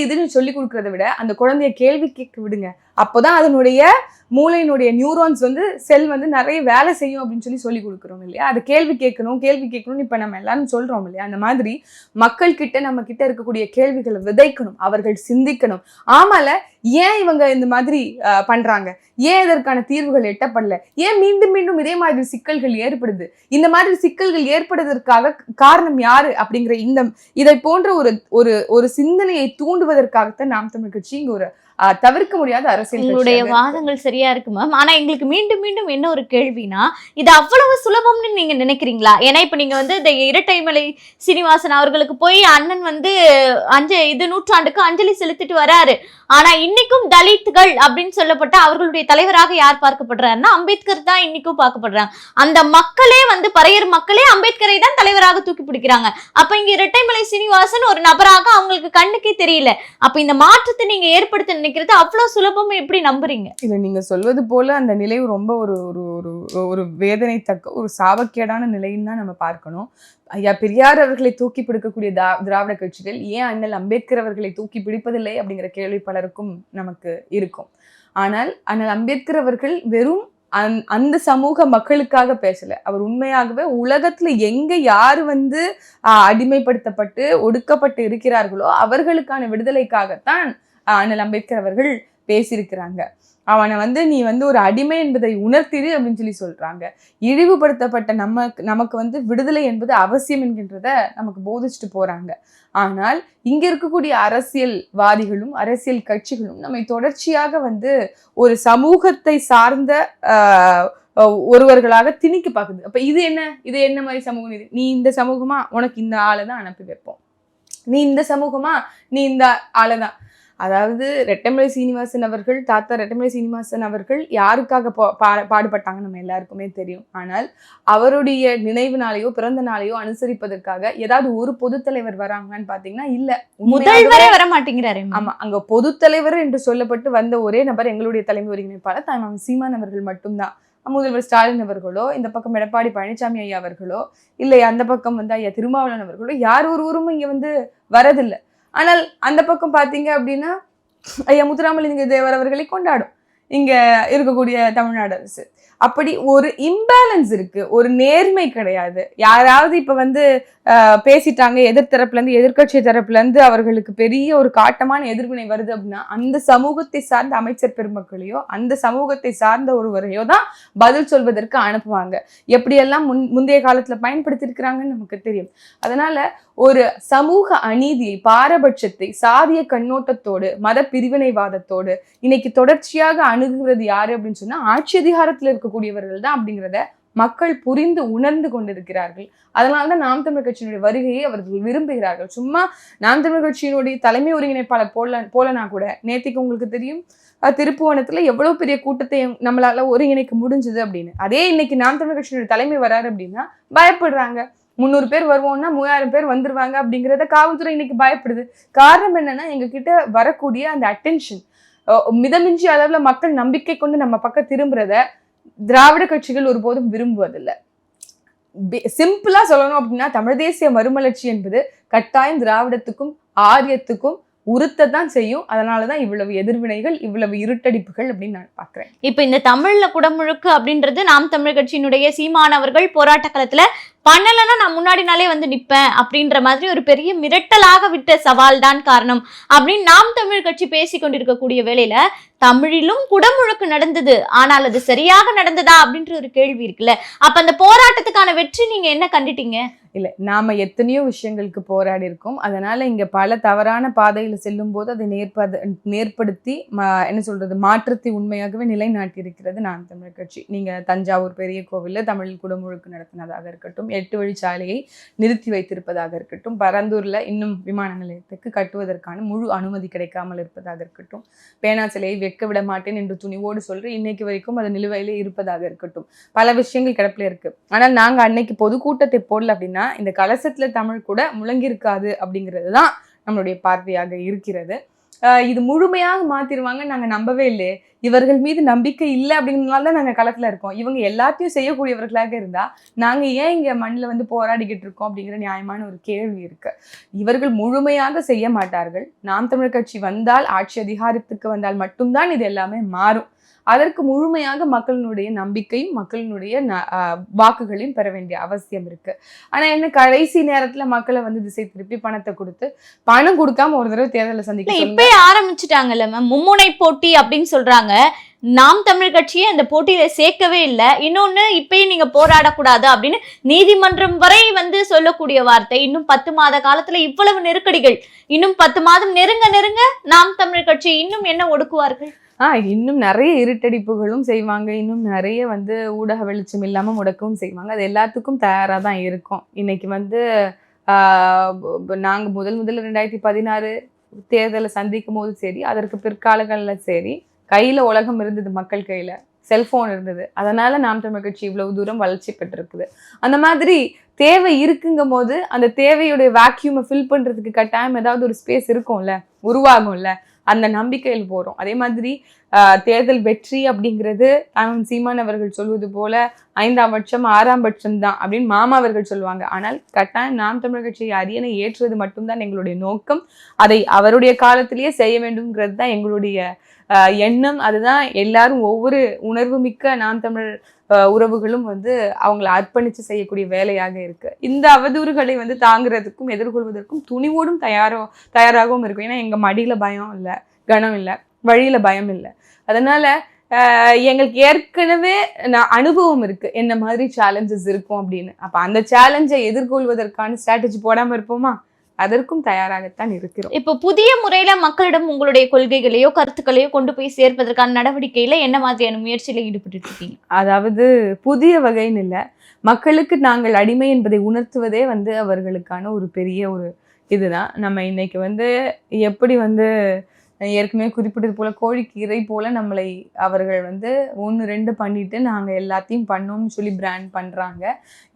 இதுன்னு சொல்லி கொடுக்கறத விட அந்த குழந்தைய கேள்வி கேட்க விடுங்க. அப்போதான் அதனுடைய மூளையினுடைய நியூரான்ஸ் வந்து செல் வந்து நிறைய வேலை செய்யும் அப்படின்னு சொல்லி கொடுக்குறோம் இல்லையா? அது கேள்வி கேட்கணும் இப்ப நம்ம எல்லாரும் சொல்றோம் இல்லையா? அந்த மாதிரி மக்கள் கிட்ட நம்ம கிட்ட இருக்கக்கூடிய கேள்விகளை விதைக்கணும், அவர்கள் சிந்திக்கணும். ஆமால ஏன் இவங்க இந்த மாதிரி பண்றாங்க, ஏன் இதற்கான தீர்வுகள் எட்டப்படல, ஏன் மீண்டும் மீண்டும் இதே மாதிரி சிக்கல்கள் ஏற்படுது, இந்த மாதிரி சிக்கல்கள் ஏற்படுவதற்காக காரணம் யாரு அப்படிங்கிற இதை போன்ற ஒரு சிந்தனையை தூண்டுவதற்காகத்தான் நாம் தமிழ் கட்சி இங்க ஒரு தவிர்க்க முடியாத அரசியல். உங்களுடைய வாதங்கள் சரியா இருக்கு மேம். ஆனா எங்களுக்கு மீண்டும் மீண்டும் என்ன ஒரு கேள்வினா, இது அவ்வளவு சுலபம்னு நீங்க நினைக்கிறீங்களா? ஏன்னா இப்ப நீங்க வந்து இந்த இரட்டைமலை சீனிவாசன் அவர்களுக்கு போய் அண்ணன் வந்து நூற்றாண்டுக்கு அஞ்சலி செலுத்திட்டு வராரு. ஆனா இன்னைக்கும் தலித்துகள் அப்படின்னு சொல்லப்பட்ட அவர்களுடைய தலைவராக யார் பார்க்கப்படுறாருன்னா அம்பேத்கர் தான் இன்னைக்கும் பார்க்கப்படுறாங்க. அந்த மக்களே வந்து பறையர் மக்களே அம்பேத்கரை தான் தலைவராக தூக்கி பிடிக்கிறாங்க. அப்ப இங்க இரட்டைமலை சீனிவாசன் ஒரு நபராக அவங்களுக்கு கண்ணுக்கே தெரியல. அப்ப இந்த மாற்றத்தை நீங்க ஏற்படுத்த நினைக்கிறது அவ்வளவு சுலபம் எப்படி நம்புறீங்க? இல்ல, நீங்க சொல்வது போல அந்த நிலை ரொம்ப ஒரு வேதனை தக்க ஒரு சாபக்கேடான நிலைன்னு தான் நம்ம பார்க்கணும். ஐயா பெரியார் அவர்களை தூக்கி பிடிக்கக்கூடிய திராவிட கட்சிகள் ஏன் அண்ணல் அம்பேத்கர் அவர்களை தூக்கி பிடிப்பதில்லை அப்படிங்கிற கேள்வி பலருக்கும் நமக்கு இருக்கும். ஆனால் அண்ணல் அம்பேத்கர் அவர்கள் வெறும் அந்த சமூக மக்களுக்காக பேசல. அவர் உண்மையாகவே உலகத்துல எங்க யாரு வந்து அடிமைப்படுத்தப்பட்டு ஒடுக்கப்பட்டு இருக்கிறார்களோ அவர்களுக்கான விடுதலைக்காகத்தான் அண்ணல் அம்பேத்கர் அவர்கள் பேசியிருக்கிறாங்க. அவனை வந்து நீ வந்து ஒரு அடிமை என்பதை உணர்த்திடு அப்படின்னு சொல்றாங்க. இழிவுபடுத்தப்பட்ட நமக்கு வந்து விடுதலை என்பது அவசியம் என்கின்றத நமக்கு போதிச்சுட்டு போறாங்க. ஆனால் இங்க இருக்கக்கூடிய அரசியல்வாதிகளும் அரசியல் கட்சிகளும் நம்மை தொடர்ச்சியாக வந்து ஒரு சமூகத்தை சார்ந்த ஒருவர்களாக திணிக்க பாக்குது. அப்ப இது என்ன மாதிரி சமூகம்? இது நீ இந்த சமூகமா, உனக்கு இந்த ஆளை தான் அனுப்பி வைப்போம். நீ இந்த சமூகமா, நீ இந்த ஆளை தான். அதாவது ரெட்டமலை சீனிவாசன் அவர்கள், தாத்தா ரெட்டமலை சீனிவாசன் அவர்கள் யாருக்காக பாடுபட்டாங்க நம்ம எல்லாருக்குமே தெரியும். ஆனால் அவருடைய நினைவு நாளையோ பிறந்த நாளையோ அனுசரிப்பதற்காக ஏதாவது ஒரு பொது தலைவர் வராங்கன்னு பாத்தீங்கன்னா இல்ல, முதல்வரே வர மாட்டேங்கிறாரு. ஆமா, அங்க பொது தலைவர் என்று சொல்லப்பட்டு வந்த ஒரே நபர் எங்களுடைய தலைமை ஒருங்கிணைப்பாளர் தாய்மாமன் சீமான் அவர்கள் மட்டும்தான். முதல்வர் ஸ்டாலின் அவர்களோ, இந்த பக்கம் எடப்பாடி பழனிசாமி ஐயா அவர்களோ, இல்லை அந்த பக்கம் வந்து ஐயா திருமாவளவன் அவர்களோ, யார் ஒருவரும் இங்க வந்து வரதில்லை. ஆனால் அந்த பக்கம் பாத்தீங்க அப்படின்னா ஐயா முத்துராமலிங்க தேவர் அவர்களை கொண்டாடும் இங்க இருக்கக்கூடிய தமிழ்நாடு அரசு. அப்படி ஒரு இம்பேலன்ஸ் இருக்கு, ஒரு நேர்மை கிடையாது. யாராவது இப்ப வந்து பேசிட்டாங்க எதிர்த்தரப்புல இருந்து, எதிர்கட்சி தரப்புல இருந்து அவர்களுக்கு பெரிய ஒரு காட்டமான எதிர்வினை வருது அப்படின்னா அந்த சமூகத்தை சார்ந்த அமைச்சர் பெருமக்களையோ அந்த சமூகத்தை சார்ந்த ஒருவரையோ தான் பதில் சொல்வதற்கு அனுப்புவாங்க. எப்படியெல்லாம் முந்தைய காலத்துல பயன்படுத்தி இருக்கிறாங்கன்னு நமக்கு தெரியும். அதனால ஒரு சமூக அநீதியை, பாரபட்சத்தை, சாதிய கண்ணோட்டத்தோடு, மத பிரிவினைவாதத்தோடு இன்னைக்கு தொடர்ச்சியாக அணுகுகிறது யாரு அப்படின்னு சொன்னா ஆட்சி அதிகாரத்துல இருக்கக்கூடியவர்கள் தான் அப்படிங்கிறத மக்கள் புரிந்து உணர்ந்து கொண்டிருக்கிறார்கள். அதனாலதான் நாம் தமிழர் கட்சியினுடைய வருகையை அவர்கள் விரும்புகிறார்கள். சும்மா நாம் தமிழர் கட்சியினுடைய தலைமை ஒருங்கிணைப்பாளர் போலனா கூட நேத்திக்கு உங்களுக்கு தெரியும் திருப்புவனத்துல எவ்வளவு பெரிய கூட்டத்தை நம்மளால ஒருங்கிணைக்க முடிஞ்சது அப்படின்னு. அதே இன்னைக்கு நாம் தமிழர் கட்சியினுடைய தலைமை வராரு அப்படின்னா பயப்படுறாங்க. 300 பேர் வருவோம்னா 3000 பேர் வந்துருவாங்க அப்படிங்கிறத காவல்துறை இன்னைக்கு பயப்படுது. காரணம் என்னன்னா எங்க கிட்ட வரக்கூடிய அந்த அட்டென்ஷன், மிதமிஞ்சி அளவுல மக்கள் நம்பிக்கை கொண்டு நம்ம பக்கம் திரும்புறத திராவிட கட்சிகள் ஒருபோதும் விரும்புவதில்லை. சிம்பிளா சொல்லணும் அப்படின்னா தமிழ் தேசிய மறுமலர்ச்சி என்பது கட்டாயம் திராவிடத்துக்கும் ஆரியத்துக்கும் உறுத்ததான் செய்யும். அதனாலதான் இவ்வளவு எதிர்வினைகள், இவ்வளவு இருட்டடிப்புகள் அப்படின்னு நான் பாக்குறேன். இப்ப இந்த தமிழ்ல குடமுழுக்கு அப்படின்றது நாம் தமிழர் கட்சியினுடைய சீமானவர்கள் போராட்ட களத்துல பண்ணலன்னா நான் முன்னாடி நாளே வந்து நிப்பேன் அப்படின்ற மாதிரி ஒரு பெரிய மிரட்டலாக விட்ட சவால் தான் காரணம் அப்படின்னு நாம் தமிழ் கட்சி பேசி கொண்டிருக்கக்கூடிய வேளையில தமிழிலும் குடமுழுக்கு நடந்தது, ஆனால் அது சரியாக நடந்ததா அப்படின்ற ஒரு கேள்வி இருக்குல்ல. அப்ப அந்த போராட்டத்துக்கான வெற்றி நீங்க என்ன கண்டுட்டீங்க? இல்லை, நாம எத்தனையோ விஷயங்களுக்கு போராடி இருக்கோம். அதனால இங்க பல தவறான பாதையில செல்லும் போது அதை நேர்படுத்தி என்ன சொல்றது மாற்றத்தை உண்மையாகவே நிலைநாட்டி இருக்கிறது நாம் தமிழர் கட்சி. நீங்க தஞ்சாவூர் பெரிய கோவில்ல தமிழில் குடமுழுக்கு நடத்தினதாக இருக்கட்டும், 8 வழிச்சாலையை நிறுத்தி வைத்திருப்பதாக இருக்கட்டும், பரந்தூர்ல இன்னும் விமான நிலையத்துக்கு கட்டுவதற்கான முழு அனுமதி கிடைக்காமல் இருப்பதாக இருக்கட்டும், பேனா சிலையை வைக்க விட மாட்டேன் என்று துணிவோடு சொல்ற இன்னைக்கு வரைக்கும் அது நிலுவையிலே இருப்பதாக இருக்கட்டும், பல விஷயங்கள் கிடப்பில இருக்கு. ஆனால் நாங்க அன்னைக்கு பொதுக்கூட்டத்தை போடல அப்படின்னா இந்த கலசத்துல தமிழ் கூட முழங்கிருக்காது அப்படிங்கிறது தான் நம்மளுடைய பார்வையாக இருக்கிறது. இது முழுமையாக மாத்திருவாங்க நாங்க நம்பவே இல்லையே. இவர்கள் மீது நம்பிக்கை இல்லை அப்படிங்கிறதுனால தான் நாங்க களத்துல இருக்கோம். இவங்க எல்லாத்தையும் செய்யக்கூடியவர்களாக இருந்தா நாங்க ஏன் இங்க மண்ணில் வந்து போராடிக்கிட்டு இருக்கோம் அப்படிங்கிற நியாயமான ஒரு கேள்வி இருக்கு. இவர்கள் முழுமையாக செய்ய மாட்டார்கள். நாம் தமிழர் கட்சி வந்தால், ஆட்சி அதிகாரத்துக்கு வந்தால் மட்டும்தான் இது எல்லாமே மாறும். அதற்கு முழுமையாக மக்களினுடைய நம்பிக்கையும் மக்களினுடைய வாக்குகளையும் பெற வேண்டிய அவசியம் இருக்கு. ஆனா என்ன, கடைசி நேரத்துல மக்களை வந்து திசை திருப்பி பணத்தை கொடுத்து, பணம் கொடுக்காம ஒரு தடவை தேர்தலை சந்திக்க இப்பயே ஆரம்பிச்சுட்டாங்கல்ல மேம், மும்முனை போட்டி அப்படின்னு சொல்றாங்க. நாம் தமிழ் கட்சியை அந்த போட்டியில சேர்க்கவே இல்லை. இன்னொன்னு, இப்பயும் நீங்க போராடக்கூடாது அப்படின்னு நீதிமன்றம் வரை வந்து சொல்லக்கூடிய வார்த்தை. இன்னும் 10 மாத காலத்துல இவ்வளவு நெருக்கடிகள், இன்னும் 10 மாதம் நெருங்க நாம் தமிழ் கட்சி இன்னும் என்ன ஒடுக்குவார்கள்? இன்னும் நிறைய இருட்டடிப்புகளும் செய்வாங்க. இன்னும் நிறைய வந்து ஊடக வெளிச்சம் இல்லாம முடக்கவும் செய்வாங்க. அது எல்லாத்துக்கும் தயாராக தான் இருக்கும். இன்னைக்கு வந்து நாங்க முதல் 2016 தேர்தலை சந்திக்கும் போது சரி, அதற்கு பிற்காலங்களில் சரி, கையில உலகம் இருந்தது, மக்கள் கையில செல்போன் இருந்தது. அதனால நாம் தமிழ் கட்சி இவ்வளவு தூரம் வளர்ச்சி பெற்றிருக்குது. அந்த மாதிரி தேவை இருக்குங்கும் போது அந்த தேவையுடைய வேக்யூமை ஃபில் பண்றதுக்கு கட்டாயம் ஏதாவது ஒரு ஸ்பேஸ் இருக்கும்ல, உருவாகும்ல. அந்த நம்பிக்கையில் போறோம். அதே மாதிரி தேர்தல் வெற்றி அப்படிங்கிறது சீமான் அவர்கள் சொல்வது போல 5ஆம் பட்சம் 6ஆம் பட்சம் தான் அப்படின்னு மாமா அவர்கள் சொல்லுவாங்க. ஆனால் கட்டாயம் நாம் தமிழர் கட்சியை அரியணை ஏற்றுவது மட்டும்தான் எங்களுடைய நோக்கம். அதை அவருடைய காலத்திலேயே செய்ய வேண்டும்ங்கிறது தான் எங்களுடைய எண்ணம். அதுதான் எல்லாரும் ஒவ்வொரு உணர்வு மிக்க நாம் தமிழ் உறவுகளும் வந்து அவங்களை அர்ப்பணித்து செய்யக்கூடிய வேலையாக இருக்கு. இந்த அவதூறுகளை வந்து தாங்கிறதுக்கும் எதிர்கொள்வதற்கும் துணிவோடும் தயாராகவும் இருக்கும். ஏன்னா எங்க மடியில பயம் இல்லை, கனம் இல்லை, வழியில பயம் இல்லை. அதனால எங்களுக்கு ஏற்கனவே அனுபவம் இருக்கு என்ன மாதிரி சேலஞ்சஸ் இருக்கும் அப்படின்னு. அப்ப அந்த சேலஞ்சை எதிர்கொள்வதற்கான ஸ்ட்ராட்டஜி போடாம இருப்போமா? அதற்கும் தயாராகத்தான் இருக்கிறோம். இப்போ புதிய முறையில மக்களிடம் உங்களுடைய கொள்கைகளையோ கருத்துக்களையோ கொண்டு போய் சேர்ப்பதற்கான நடவடிக்கையில என்ன மாதிரியான முயற்சியில ஈடுபட்டு இருக்கீங்க? அதாவது புதிய வகைன்னு இல்லை, மக்களுக்கு நாங்கள் அடிமை என்பதை உணர்த்துவதே வந்து அவர்களுக்கான ஒரு பெரிய ஒரு இதுதான். நம்ம இன்னைக்கு வந்து எப்படி வந்து ஏற்கனவே குறிப்பிட்டது போல கோழிக்கீரை போல நம்மளை அவர்கள் வந்து 1-2 பண்ணிட்டு நாங்கள் எல்லாத்தையும் பண்ணோம்னு சொல்லி பிராண்ட் பண்ணுறாங்க.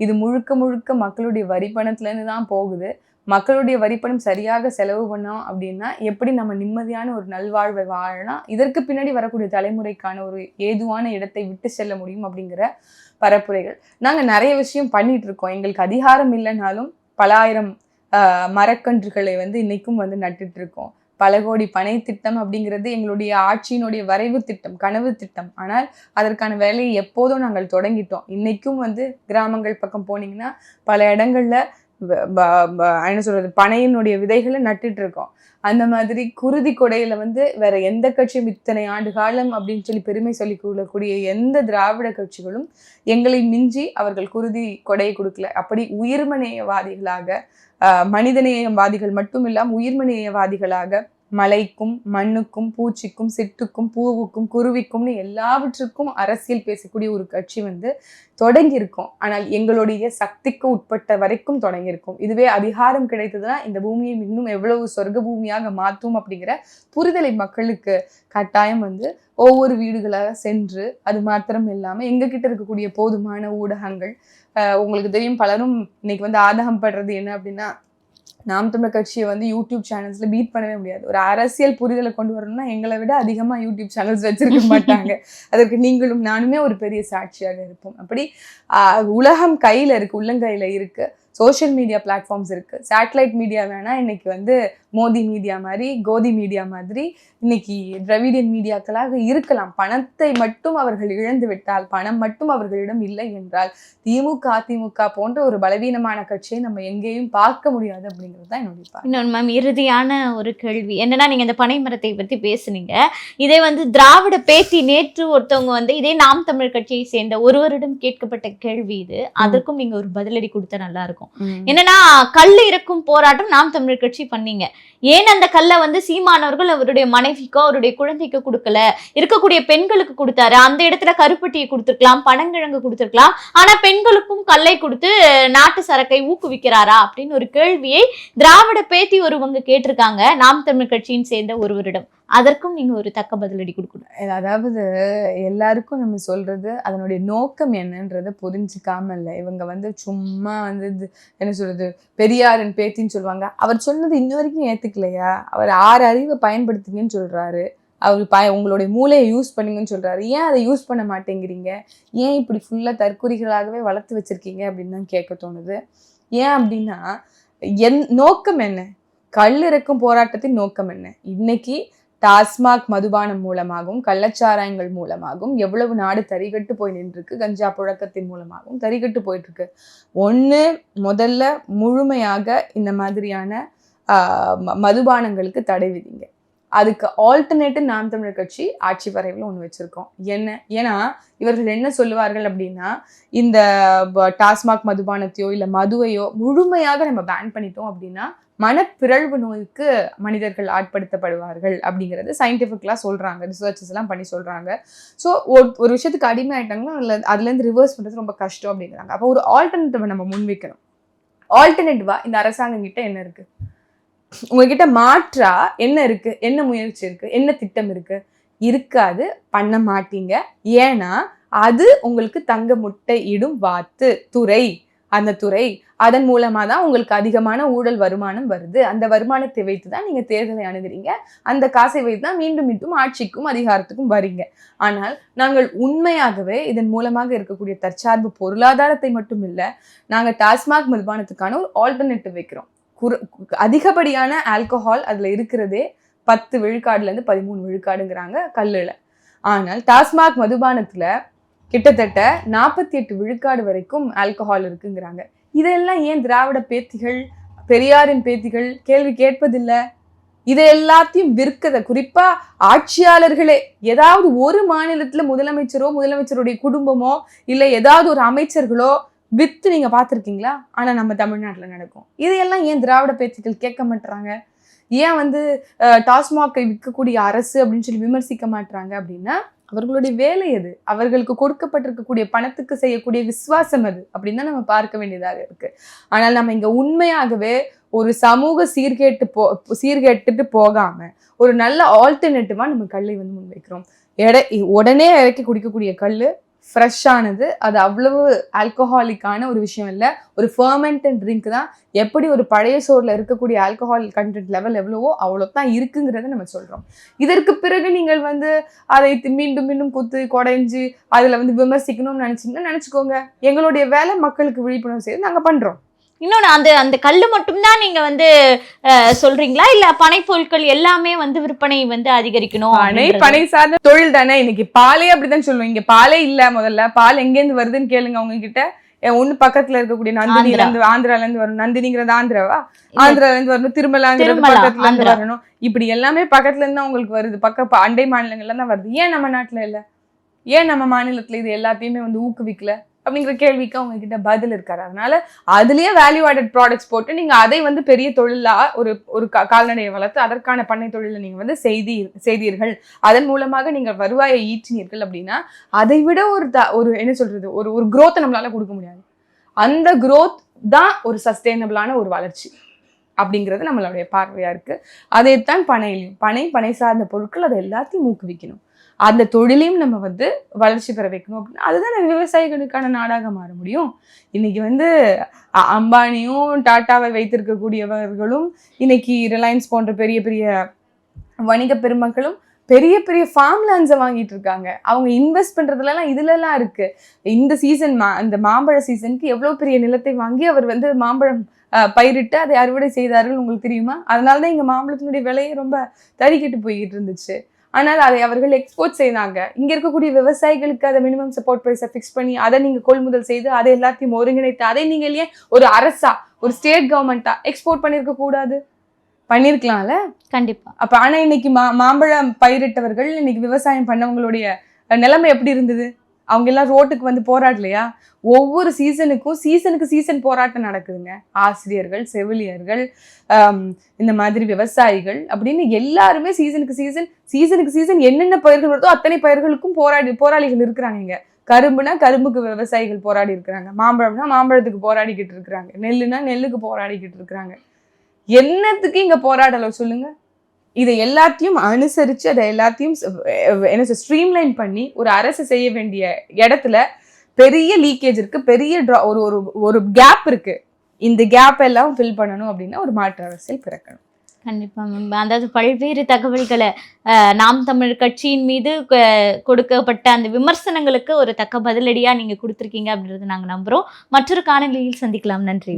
இது முழுக்க முழுக்க மக்களுடைய வரி பணத்துலேருந்து தான் போகுது. மக்களுடைய வரிப்பணம் சரியாக செலவு பண்ணோம் அப்படின்னா எப்படி நம்ம நிம்மதியான ஒரு நல்வாழ்வை வாழலாம், இதற்கு பின்னாடி வரக்கூடிய தலைமுறைக்கான ஒரு ஏதுவான இடத்தை விட்டு செல்ல முடியும் அப்படிங்கிற பரப்புரைகள். நாங்கள் நிறைய விஷயம் பண்ணிட்டு இருக்கோம். எங்களுக்கு அதிகாரம் இல்லைனாலும் பல ஆயிரம் மரக்கன்றுகளை வந்து இன்னைக்கும் வந்து நட்டுட்டு இருக்கோம். பல கோடி பனை திட்டம் அப்படிங்கிறது எங்களுடைய ஆட்சியினுடைய வரைவு திட்டம், கனவு திட்டம். ஆனால் அதற்கான வேலையை எப்போதும் நாங்கள் தொடங்கிட்டோம். இன்னைக்கும் வந்து கிராமங்கள் பக்கம் போனீங்கன்னா பல இடங்கள்ல என்ன சொல்றது, பனையினுடைய விதைகளை நட்டுட்டு இருக்கோம். அந்த மாதிரி குருதி கொடையில வந்து வேற எந்த கட்சியும் இத்தனை ஆண்டு காலம் அப்படின்னு சொல்லி பெருமை சொல்லி கொள்ளக்கூடிய எந்த திராவிட கட்சிகளும் எங்களை மிஞ்சி அவர்கள் குருதி கொடையை கொடுக்கல. அப்படி உயிர்மநேயவாதிகளாக மனிதநேயவாதிகள் மட்டும் இல்லாமல் உயிர்மநேயவாதிகளாக மலைக்கும் மண்ணுக்கும் பூச்சிக்கும் சிட்டுக்கும் பூவுக்கும் குருவிக்கும்னு எல்லாவற்றுக்கும் அரசியல் பேசக்கூடிய ஒரு கட்சி வந்து தொடங்கியிருக்கோம். ஆனால் எங்களுடைய சக்திக்கு உட்பட்ட வரைக்கும் தொடங்கியிருக்கோம். இதுவே அதிகாரம் கிடைத்ததுன்னா இந்த பூமியை இன்னும் எவ்வளவு சொர்க்க பூமியாக மாற்றும் அப்படிங்கிற புரிதலை மக்களுக்கு கட்டாயம் வந்து ஒவ்வொரு வீடுகளாக சென்று, அது மாத்திரம் இல்லாமல் எங்ககிட்ட இருக்கக்கூடிய போதுமான ஊடகங்கள், உங்களுக்கு தெரியும் பலரும் இன்னைக்கு வந்து ஆதகம் படுறது என்ன அப்படின்னா, நாம் தமிழர் கட்சியை வந்து யூடியூப் சேனல்ஸ்ல பீட் பண்ணவே முடியாது. ஒரு அரசியல் புரிதலை கொண்டு வரணும்னா எங்களை விட அதிகமா யூடியூப் சேனல்ஸ் வச்சிருக்க மாட்டாங்க. அதற்கு நீங்களும் நானுமே ஒரு பெரிய சாட்சியாக இருப்போம். அப்படி உலகம் கையில இருக்கு, உள்ளங்கையில இருக்கு. சோஷியல் மீடியா பிளாட்ஃபார்ம்ஸ் இருக்கு. சேட்டலைட் மீடியா வேணா இன்னைக்கு வந்து மோதி மீடியா மாதிரி, கோதி மீடியா மாதிரி இன்னைக்கு திராவிடியன் மீடியாக்களாக இருக்கலாம். பணத்தை மட்டும் அவர்கள் இழந்து விட்டால், பணம் மட்டும் அவர்களிடம் இல்லை என்றால், திமுக அதிமுக போன்ற ஒரு பலவீனமான கட்சியை நம்ம எங்கேயும் பார்க்க முடியாது அப்படிங்கிறது தான் என்னுடைய பார்வை. இன்னொன்று மேம், இறுதியான ஒரு கேள்வி என்னன்னா, நீங்க இந்த பனை மரத்தை பத்தி பேசுனீங்க. இதே வந்து திராவிட பேத்தி நேற்று ஒருத்தவங்க வந்து இதே நாம் தமிழர் கட்சியை சேர்ந்த ஒருவரிடம் கேட்கப்பட்ட கேள்வி இது. அதற்கும் நீங்க ஒரு பதிலடி கொடுத்தா நல்லா இருக்கும். என்னன்னா, கல் இறக்கும் போராட்டம் நாம் தமிழர் கட்சி பண்ணீங்க. ஏன் அந்த கல்லை வந்து சீமானவர்கள் அவருடைய மனைவிக்கோ அவருடைய குழந்தைக்கு கொடுக்கல, இருக்கக்கூடிய பெண்களுக்கு கொடுத்தாரு? அந்த இடத்துல கருப்பட்டியை கொடுத்துருக்கலாம், பனங்கிழங்கு கொடுத்துருக்கலாம். ஆனா பெண்களுக்கும் கல்லை கொடுத்து நாட்டு சரக்கை ஊக்குவிக்கிறாரா அப்படின்னு ஒரு கேள்வியை திராவிட பேத்தி ஒருவங்க கேட்டிருக்காங்க நாம் தமிழ் கட்சியின் சேர்ந்த ஒருவரிடம். அதற்கும் நீங்க ஒரு தக்க பதிலடி கொடுக்கணும். அதாவது எல்லாருக்கும் நம்ம சொல்றது அதனுடைய நோக்கம் என்னன்றதை புரிஞ்சுக்காம இல்லை. இவங்க வந்து சும்மா வந்து என்ன சொல்றது, பெரியாரின் பேத்தின்னு சொல்லுவாங்க. அவர் சொன்னது இன்ன வரைக்கும் ஏத்துக்கலையா? அவர் 6 அறிவை பயன்படுத்துங்கன்னு சொல்றாரு. அவர் உங்களுடைய மூளையை யூஸ் பண்ணுங்கன்னு சொல்றாரு. ஏன் அதை யூஸ் பண்ண மாட்டேங்கிறீங்க? ஏன் இப்படி ஃபுல்லா தற்குறிகளாகவே வளர்த்து வச்சிருக்கீங்க அப்படின்னு தான் கேட்க தோணுது. ஏன் அப்படின்னா, நோக்கம் என்ன? கல் இறக்கும் போராட்டத்தின் நோக்கம் என்ன? இன்னைக்கு டாஸ்மாக் மதுபானம் மூலமாகவும் கள்ளச்சாராயங்கள் மூலமாகவும் எவ்வளவு நாடு தறிகட்டு போய் நின்றுருக்கு. கஞ்சா புழக்கத்தின் மூலமாகவும் தறிகட்டு போயிட்டு இருக்கு. முதல்ல முழுமையாக இந்த மாதிரியான மதுபானங்களுக்கு தடை விதிங்க. அதுக்கு ஆல்டர்னேட்டிவ் நாம் தமிழர் கட்சி ஆட்சி வரைவில் ஒன்று வச்சிருக்கோம். ஏன்னா இவர்கள் என்ன சொல்லுவார்கள் அப்படின்னா, இந்த டாஸ்மாக் மதுபானத்தையோ இல்லை மதுவையோ முழுமையாக நம்ம பேன் பண்ணிட்டோம் அப்படின்னா மனப்பிறழ்வு நோய்க்கு மனிதர்கள் ஆட்படுத்தப்படுவார்கள் அப்படிங்கிறது சயின்டிஃபிக்கலாக சொல்கிறாங்க. ரிசர்ச்சஸ் எல்லாம் பண்ணி சொல்கிறாங்க. ஸோ ஒரு விஷயத்துக்கு அடிமை ஆகிட்டாங்கன்னா அதுலேருந்து ரிவர்ஸ் பண்ணுறது ரொம்ப கஷ்டம் அப்படிங்கிறாங்க. அப்போ ஒரு ஆல்டர்னேட்டிவை நம்ம முன்வைக்கணும். ஆல்டர்னேட்டிவா இந்த அரசாங்கம் கிட்ட என்ன இருக்குது? உங்ககிட்ட மாற்றா என்ன இருக்குது? என்ன முயற்சி இருக்குது? என்ன திட்டம் இருக்குது? இருக்காது, பண்ண மாட்டீங்க. ஏன்னா அது உங்களுக்கு தங்க முட்டை இடும் வாத்து துறை. அந்த துறை அதன் மூலமாக தான் உங்களுக்கு அதிகமான ஊழல் வருமானம் வருது. அந்த வருமானத்தை வைத்து தான் நீங்கள் தேர்தலை அணுகிறீங்க. அந்த காசை வைத்து தான் மீண்டும் மீண்டும் ஆட்சிக்கும் அதிகாரத்துக்கும் வரீங்க. ஆனால் நாங்கள் உண்மையாகவே இதன் மூலமாக இருக்கக்கூடிய தற்சார்பு பொருளாதாரத்தை மட்டும் இல்லை, நாங்கள் டாஸ்மாக் மதுபானத்துக்கான ஒரு ஆல்டர்னேட்டிவ் வைக்கிறோம். அதிகப்படியான ஆல்கஹால் அதில் இருக்கிறதே 10 விழுக்காடுலேருந்து 13 விழுக்காடுங்கிறாங்க கல்லில். ஆனால் டாஸ்மாக் மதுபானத்தில் கிட்டத்தட்ட 48 விழுக்காடு வரைக்கும் ஆல்கஹால் இருக்குங்கிறாங்க. இதெல்லாம் ஏன் திராவிட பேத்திகள், பெரியாரின் பேத்திகள் கேள்வி கேட்பதில்லை? இதை எல்லாத்தையும் விற்கத குறிப்பா ஆட்சியாளர்களே ஏதாவது ஒரு மாநிலத்துல முதலமைச்சரோ முதலமைச்சருடைய குடும்பமோ இல்லை ஏதாவது ஒரு அமைச்சர்களோ வித்து நீங்க பார்த்துருக்கீங்களா? ஆனா நம்ம தமிழ்நாட்டுல நடக்கும். இதையெல்லாம் ஏன் திராவிட பேத்திகள் கேட்க மாட்டாங்க? ஏன் வந்து டாஸ்மாகை விற்கக்கூடிய அரசு அப்படின்னு சொல்லி விமர்சிக்க மாட்டாங்க அப்படின்னா, அவர்களுடைய வேலை அது, அவர்களுக்கு கொடுக்கப்பட்டிருக்கக்கூடிய பணத்துக்கு செய்யக்கூடிய விசுவாசம் அது அப்படின்னு தான் நம்ம பார்க்க வேண்டியதாக இருக்கு. ஆனால் நம்ம இங்க உண்மையாகவே ஒரு சமூக சீர்கேட்டுட்டு போகாம ஒரு நல்ல ஆல்டர்னேட்டிவா நம்ம கல்லை வந்து முன்வைக்கிறோம். உடனே இறக்கி குடிக்கக்கூடிய கல் ஃப்ரெஷ்ஷானது, அது அவ்வளவு ஆல்கஹாலிக்கான ஒரு விஷயம் இல்லை. ஒரு ஃபர்மெண்டட் ட்ரிங்க் தான். எப்படி ஒரு பழைய சோறுல இருக்கக்கூடிய ஆல்கஹால் கண்டென்ட் லெவல் எவ்வளவோ அவ்வளோ தான் இருக்குங்கிறத நம்ம சொல்றோம். இதற்கு பிறகு நீங்கள் வந்து அதை மீண்டும் மீண்டும் குத்து கொடைஞ்சு அதுல வந்து விமர்சிக்கணும்னு நினைச்சீங்கன்னா நினைச்சுக்கோங்க. எங்களுடைய வேலை மக்களுக்கு விழிப்புணர்வு செய்து நாங்க பண்றோம். இன்னொன்று அந்த கல் மட்டும்தான் நீங்க வந்து சொல்றீங்களா, இல்ல பனை பொருட்கள் எல்லாமே வந்து விற்பனை வந்து அதிகரிக்கணும்? பனை சார்ந்த தொழில் தானே. இன்னைக்கு பாலே அப்படிதான் சொல்லுவோம். இங்க பாலே இல்ல. முதல்ல பால் எங்கேருந்து வருதுன்னு கேளுங்க அவங்க கிட்ட. ஒண்ணு பக்கத்துல இருக்கக்கூடிய நந்தினில இருந்து, ஆந்திரால இருந்து வரணும். நந்தினிங்கிறது ஆந்திராவா? ஆந்திரால இருந்து வரணும். திருமலாங்கிறது பக்கத்துல இருந்து வரணும். இப்படி எல்லாமே பக்கத்துல இருந்து உங்களுக்கு வருது. அண்டை மாநிலங்கள்ல தான் வருது. ஏன் நம்ம நாட்டுல இல்ல? ஏன் நம்ம மாநிலத்துல இது எல்லாத்தையுமே வந்து ஊக்குவிக்கல அப்படிங்கிற கேள்விக்கு அவங்க கிட்ட பதில் இருக்காரு. அதனால அதுலயே வேல்யூ ஆடட் ப்ராடக்ட்ஸ் போட்டு நீங்க அதை வந்து பெரிய தொழிலா ஒரு கால்நடையை வளர்த்து அதற்கான பண்ணை தொழிலை நீங்க வந்து செய்தீர்கள், அதன் மூலமாக நீங்கள் வருவாயை ஈற்றினீர்கள் அப்படின்னா அதை விட ஒரு என்ன சொல்றது, ஒரு growth நம்மளால கொடுக்க முடியாது. அந்த growth தான் ஒரு சஸ்டைனபிளான ஒரு வளர்ச்சி அப்படிங்கிறது நம்மளுடைய பார்வையா இருக்கு. அதைத்தான் பனை சார்ந்த பொருட்கள் அதை எல்லாத்தையும் ஊக்குவிக்கணும். அந்த தொழிலையும் நம்ம வந்து வளர்ச்சி பெற வைக்கணும் அப்படின்னா அதுதான் விவசாயிகளுக்கான நாடாக மாற முடியும். இன்னைக்கு வந்து அம்பானியும் டாட்டாவை வைத்திருக்கக்கூடியவர்களும் இன்னைக்கு ரிலையன்ஸ் போன்ற பெரிய பெரிய வணிக பெருமக்களும் பெரிய பெரிய ஃபார்ம் லேண்ட்ஸை வாங்கிட்டு இருக்காங்க. அவங்க இன்வெஸ்ட் பண்றதுலாம் இதுலலாம் இருக்கு. இந்த சீசன் இந்த மாம்பழ சீசனுக்கு எவ்வளவு பெரிய நிலத்தை வாங்கி அவர் வந்து மாம்பழம் பயிரிட்டு அதை அறுவடை செய்தார்கள் உங்களுக்கு தெரியுமா? அதனாலதான் இங்க மாம்பழத்தினுடைய விலையே ரொம்ப தறிக்கிட்டு போய்கிட்டு இருந்துச்சு. ஆனால் அதை அவர்கள் எக்ஸ்போர்ட் செய்தாங்க. இங்க இருக்கக்கூடிய விவசாயிகளுக்கு அதை மினிமம் சப்போர்ட் பிரைஸை ஃபிக்ஸ் பண்ணி அதை நீங்க கொள்முதல் செய்து அதை எல்லாத்தையும் ஒருங்கிணைத்து அதை நீங்க இல்லையே ஒரு அரசா ஒரு ஸ்டேட் கவர்மெண்டா எக்ஸ்போர்ட் பண்ணிருக்க கூடாது? பண்ணிருக்கலாம்ல கண்டிப்பா. அப்ப ஆனா இன்னைக்கு மாம்பழம் பயிரிட்டவர்கள் இன்னைக்கு விவசாயம் பண்ணவங்களுடைய நிலைமை எப்படி இருந்தது? அவங்க எல்லாம் ரோட்டுக்கு வந்து போராடலையா? ஒவ்வொரு சீசனுக்கு சீசன் போராட்டம் நடக்குதுங்க. ஆசிரியர்கள், செவிலியர்கள், இந்த மாதிரி விவசாயிகள் அப்படின்னு எல்லாருமே சீசனுக்கு சீசன் என்னென்ன பயிர்கள் வருதோ அத்தனை பயிர்களுக்கும் போராளிகள் இருக்கிறாங்க. இங்க கரும்புனா கரும்புக்கு விவசாயிகள் போராடி இருக்கிறாங்க, மாம்பழம்னா மாம்பழத்துக்கு போராடிக்கிட்டு இருக்கிறாங்க, நெல்லுனா நெல்லுக்கு போராடிக்கிட்டு இருக்கிறாங்க. என்னத்துக்கு இங்க போராடலாம் சொல்லுங்க? இதை எல்லாத்தையும் அனுசரிச்சு அதை எல்லாத்தையும் என்ன ஸ்ட்ரீம்லைன் பண்ணி ஒரு அரசு செய்ய வேண்டிய இடத்துல பெரிய லீக்கேஜ் இருக்கு, பெரிய ஒரு கேப் இருக்கு. இந்த கேப் எல்லாம் ஃபில் பண்ணணும் அப்படின்னா ஒரு மாற்று அரசியல் பிறக்கணும். கண்டிப்பா மேம். அதாவது பல்வேறு தகவல்களை நாம் தமிழ் கட்சியின் மீது கொடுக்கப்பட்ட அந்த விமர்சனங்களுக்கு ஒரு தக்க பதிலடியா நீங்க கொடுத்துருக்கீங்க அப்படின்றத நாங்க நம்புறோம். மற்றொரு காணொலியில் சந்திக்கலாம். நன்றி.